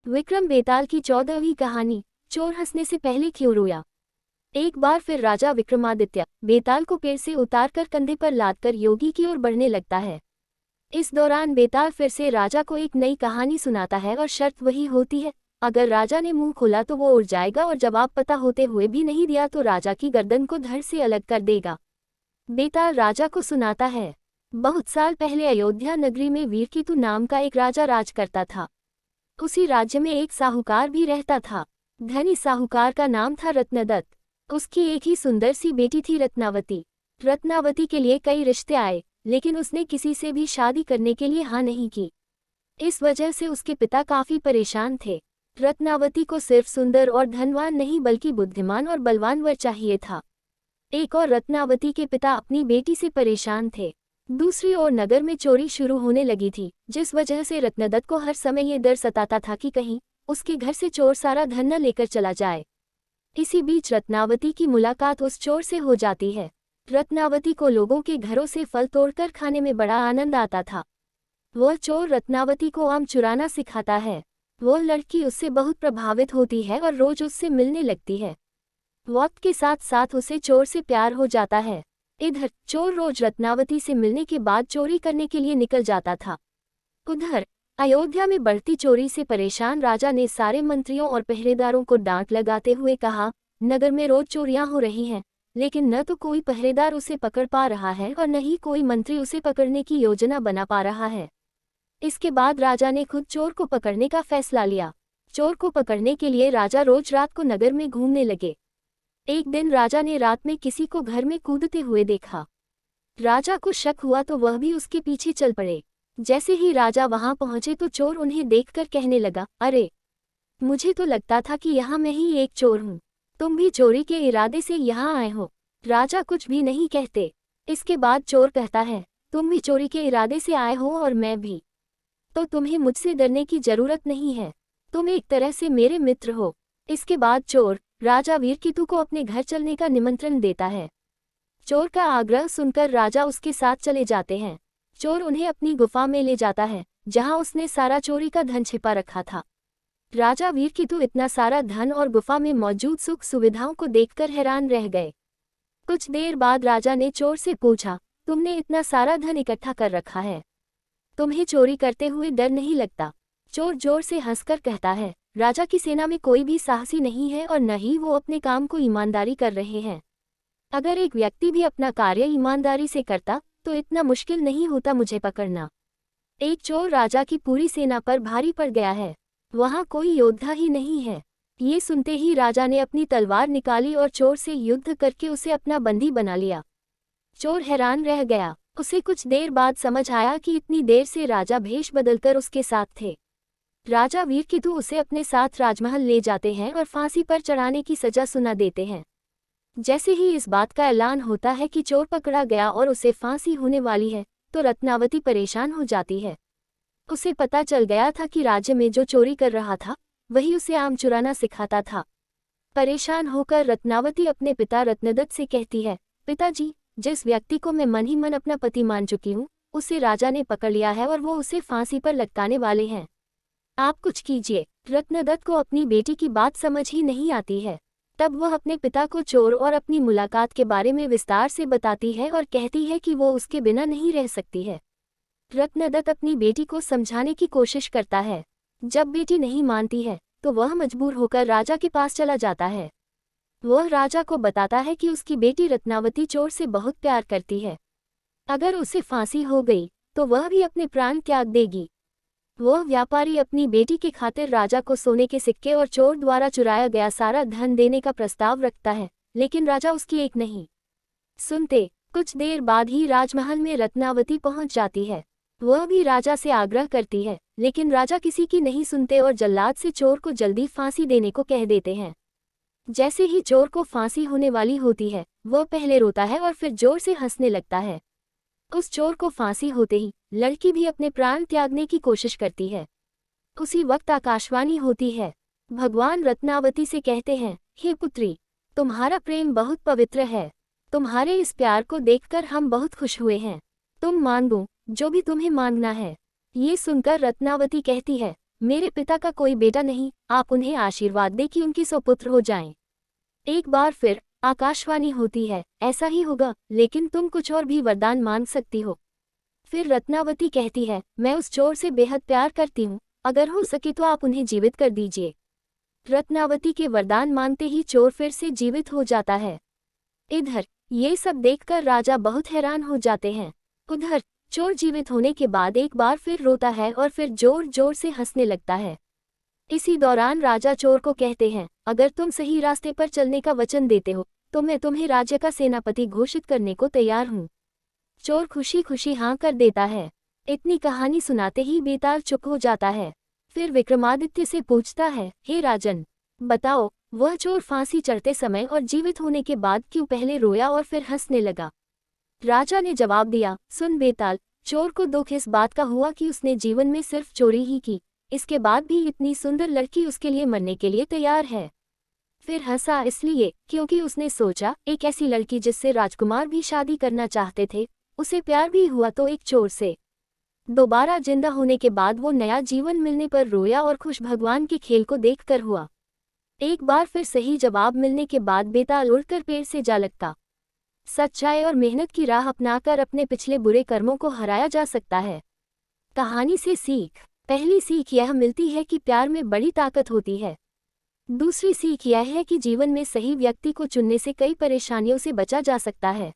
विक्रम बेताल की 14वीं कहानी। चोर हंसने से पहले क्यों रोया। एक बार फिर राजा विक्रमादित्य बेताल को पेड़ से उतारकर कंधे पर लादकर योगी की ओर बढ़ने लगता है। इस दौरान बेताल फिर से राजा को एक नई कहानी सुनाता है और शर्त वही होती है, अगर राजा ने मुंह खोला तो वो उड़ जाएगा और जवाब पता होते हुए भी नहीं दिया तो राजा की गर्दन को धड़ से अलग कर देगा। बेताल राजा को सुनाता है। बहुत साल पहले अयोध्या नगरी में वीरकेतु नाम का एक राजा राज करता था। उसी राज्य में एक साहूकार भी रहता था। धनी साहूकार का नाम था रत्नदत्त। उसकी एक ही सुंदर सी बेटी थी रत्नावती। रत्नावती के लिए कई रिश्ते आए, लेकिन उसने किसी से भी शादी करने के लिए हाँ नहीं की। इस वजह से उसके पिता काफी परेशान थे। रत्नावती को सिर्फ सुंदर और धनवान नहीं बल्कि बुद्धिमान और बलवान वर चाहिए था। एक और रत्नावती के पिता अपनी बेटी से परेशान थे। दूसरी ओर नगर में चोरी शुरू होने लगी थी, जिस वजह से रत्नदत्त को हर समय ये डर सताता था कि कहीं उसके घर से चोर सारा धन न लेकर चला जाए। इसी बीच रत्नावती की मुलाकात उस चोर से हो जाती है। रत्नावती को लोगों के घरों से फल तोड़कर खाने में बड़ा आनंद आता था। वह चोर रत्नावती को आम चुराना सिखाता है। वह लड़की उससे बहुत प्रभावित होती है और रोज उससे मिलने लगती है। वक्त के साथ साथ उसे चोर से प्यार हो जाता है। इधर चोर रोज रत्नावती से मिलने के बाद चोरी करने के लिए निकल जाता था। उधर अयोध्या में बढ़ती चोरी से परेशान राजा ने सारे मंत्रियों और पहरेदारों को डांट लगाते हुए कहा, नगर में रोज चोरियां हो रही हैं, लेकिन न तो कोई पहरेदार उसे पकड़ पा रहा है और न ही कोई मंत्री उसे पकड़ने की योजना बना पा रहा है। इसके बाद राजा ने खुद चोर को पकड़ने का फैसला लिया। चोर को पकड़ने के लिए राजा रोज रात को नगर में घूमने लगे। एक दिन राजा ने रात में किसी को घर में कूदते हुए देखा। राजा को शक हुआ तो वह भी उसके पीछे चल पड़े। जैसे ही राजा वहां पहुंचे तो चोर उन्हें देखकर कहने लगा, अरे, मुझे तो लगता था कि यहाँ मैं ही एक चोर हूँ। तुम भी चोरी के इरादे से यहाँ आए हो। राजा कुछ भी नहीं कहते। इसके बाद चोर कहता है, तुम भी चोरी के इरादे से आए हो और मैं भी, तो तुम्हें मुझसे डरने की जरूरत नहीं है। तुम एक तरह से मेरे मित्र हो। इसके बाद चोर राजा वीरकेतु को अपने घर चलने का निमंत्रण देता है। चोर का आग्रह सुनकर राजा उसके साथ चले जाते हैं। चोर उन्हें अपनी गुफा में ले जाता है, जहां उसने सारा चोरी का धन छिपा रखा था। राजा वीरकेतु इतना सारा धन और गुफा में मौजूद सुख सुविधाओं को देखकर हैरान रह गए। कुछ देर बाद राजा ने चोर से पूछा, तुमने इतना सारा धन इकट्ठा कर रखा है, तुम्हें चोरी करते हुए डर नहीं लगता? चोर जोर से हंसकर कहता है, राजा की सेना में कोई भी साहसी नहीं है और न ही वो अपने काम को ईमानदारी कर रहे हैं। अगर एक व्यक्ति भी अपना कार्य ईमानदारी से करता तो इतना मुश्किल नहीं होता मुझे पकड़ना। एक चोर राजा की पूरी सेना पर भारी पड़ गया है, वहां कोई योद्धा ही नहीं है। ये सुनते ही राजा ने अपनी तलवार निकाली और चोर से युद्ध करके उसे अपना बंदी बना लिया। चोर हैरान रह गया। उसे कुछ देर बाद समझ आया कि इतनी देर से राजा भेष बदलकर उसके साथ थे। राजा वीरकेतु उसे अपने साथ राजमहल ले जाते हैं और फांसी पर चढ़ाने की सजा सुना देते हैं। जैसे ही इस बात का ऐलान होता है कि चोर पकड़ा गया और उसे फांसी होने वाली है, तो रत्नावती परेशान हो जाती है। उसे पता चल गया था कि राज्य में जो चोरी कर रहा था वही उसे आम चुराना सिखाता था। परेशान होकर रत्नावती अपने पिता रत्नदत्त से कहती है, पिताजी, जिस व्यक्ति को मैं मन ही मन अपना पति मान चुकी हूँ, उसे राजा ने पकड़ लिया है और वो उसे फांसी पर लटकाने वाले हैं। आप कुछ कीजिए। रत्नदत्त को अपनी बेटी की बात समझ ही नहीं आती है। तब वह अपने पिता को चोर और अपनी मुलाकात के बारे में विस्तार से बताती है और कहती है कि वो उसके बिना नहीं रह सकती है। रत्नदत्त अपनी बेटी को समझाने की कोशिश करता है। जब बेटी नहीं मानती है तो वह मजबूर होकर राजा के पास चला जाता है। वह राजा को बताता है कि उसकी बेटी रत्नावती चोर से बहुत प्यार करती है। अगर उसे फांसी हो गई तो वह भी अपने प्राण त्याग देगी। वह व्यापारी अपनी बेटी की खातिर राजा को सोने के सिक्के और चोर द्वारा चुराया गया सारा धन देने का प्रस्ताव रखता है, लेकिन राजा उसकी एक नहीं सुनते। कुछ देर बाद ही राजमहल में रत्नावती पहुंच जाती है। वह भी राजा से आग्रह करती है, लेकिन राजा किसी की नहीं सुनते और जल्लाद से चोर को जल्दी फांसी देने को कह देते हैं। जैसे ही चोर को फांसी होने वाली होती है, वह पहले रोता है और फिर जोर से हंसने लगता है। उस चोर को फांसी होते ही लड़की भी अपने प्राण त्यागने की कोशिश करती है। उसी वक्त आकाशवाणी होती है। भगवान रत्नावती से कहते हैं, हे पुत्री, तुम्हारा प्रेम बहुत पवित्र है। तुम्हारे इस प्यार को देखकर हम बहुत खुश हुए हैं। तुम मांगो जो भी तुम्हें मांगना है। ये सुनकर रत्नावती कहती है, मेरे पिता का कोई बेटा नहीं, आप उन्हें आशीर्वाद दें कि उनकी सुपुत्र हो जाएं। एक बार फिर आकाशवाणी होती है, ऐसा ही होगा, लेकिन तुम कुछ और भी वरदान मांग सकती हो। फिर रत्नावती कहती है, मैं उस चोर से बेहद प्यार करती हूँ, अगर हो सके तो आप उन्हें जीवित कर दीजिए। रत्नावती के वरदान मानते ही चोर फिर से जीवित हो जाता है। इधर ये सब देखकर राजा बहुत हैरान हो जाते हैं। उधर चोर जीवित होने के बाद एक बार फिर रोता है और फिर जोर जोर से हंसने लगता है। इसी दौरान राजा चोर को कहते हैं, अगर तुम सही रास्ते पर चलने का वचन देते हो तो मैं तुम्हें राज्य का सेनापति घोषित करने को तैयार हूँ। चोर खुशी खुशी हाँ कर देता है। इतनी कहानी सुनाते ही बेताल चुप हो जाता है। फिर विक्रमादित्य से पूछता है, हे राजन, बताओ वह चोर फांसी चढ़ते समय और जीवित होने के बाद क्यों पहले रोया और फिर हंसने लगा। राजा ने जवाब दिया, सुन बेताल, चोर को दुख इस बात का हुआ कि उसने जीवन में सिर्फ चोरी ही की, इसके बाद भी इतनी सुंदर लड़की उसके लिए मरने के लिए तैयार है। फिर हंसा इसलिए क्योंकि उसने सोचा, एक ऐसी लड़की जिससे राजकुमार भी शादी करना चाहते थे, उसे प्यार भी हुआ तो एक चोर से। दोबारा जिंदा होने के बाद वो नया जीवन मिलने पर रोया और खुश भगवान के खेल को देखकर हुआ। एक बार फिर सही जवाब मिलने के बाद बेताल उड़कर पेड़ से जा लगता। सच्चाई और मेहनत की राह अपनाकर अपने पिछले बुरे कर्मों को हराया जा सकता है। कहानी से सीख। पहली सीख यह मिलती है कि प्यार में बड़ी ताकत होती है। दूसरी सीख यह है कि जीवन में सही व्यक्ति को चुनने से कई परेशानियों से बचा जा सकता है।